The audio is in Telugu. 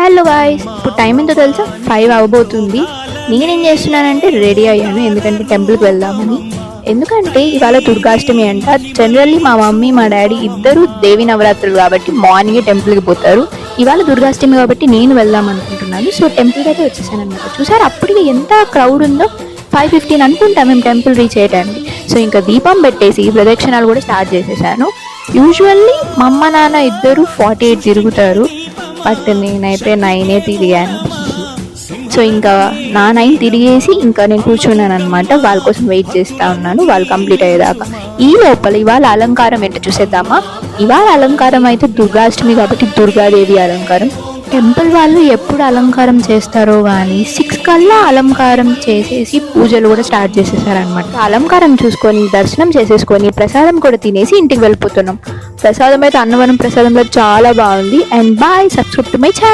హలో గాయ్స్, ఇప్పుడు టైం ఎంతో తెలుసా? 5 అవ్వబోతుంది. నేనేం చేస్తున్నానంటే రెడీ అయ్యాను, ఎందుకంటే టెంపుల్కి వెళ్దామని. ఎందుకంటే ఇవాళ దుర్గాష్టమి అంట. జనరల్లీ మా మమ్మీ మా డాడీ ఇద్దరు దేవి నవరాత్రులు కాబట్టి మార్నింగే టెంపుల్కి పోతారు. ఇవాళ దుర్గాష్టమి కాబట్టి నేను వెళ్దాం అనుకుంటున్నాను. సో టెంపుల్కి అయితే వచ్చేసాను అనమాట. చూసారు అప్పటికి ఎంత క్రౌడ్ ఉందో. 5:15 అనుకుంటా మేము టెంపుల్ రీచ్ అయ్యడానికి. సో ఇంకా దీపం పెట్టేసి ప్రదక్షిణాలు కూడా స్టార్ట్ చేసేసాను. యూజువల్లీ మా అమ్మ నాన్న ఇద్దరు 48 తిరుగుతారు, బట్ నేనైతే 9 తిరిగాను. సో ఇంకా నా 9 తిరిగేసి ఇంకా నేను కూర్చున్నాను అనమాట. వాళ్ళ కోసం వెయిట్ చేస్తూ ఉన్నాను, వాళ్ళు కంప్లీట్ అయ్యేదాకా. ఈ లోపల ఇవాళ అలంకారం ఏంటో చూసేద్దామా. ఇవాళ అలంకారం అయితే దుర్గాష్టమి కాబట్టి దుర్గాదేవి అలంకారం. టెంపుల్ వాళ్ళు ఎప్పుడు అలంకారం చేస్తారో కానీ 6 కల్లా అలంకారం చేసేసి పూజలు కూడా స్టార్ట్ చేసేసారనమాట. అలంకారం చూసుకొని దర్శనం చేసేసుకొని ప్రసాదం కూడా తినేసి ఇంటికి వెళ్ళిపోతున్నాం. ప్రసాదం అయితే అన్నవరం ప్రసాదంలో చాలా బాగుంది. And bye, subscribe to my channel.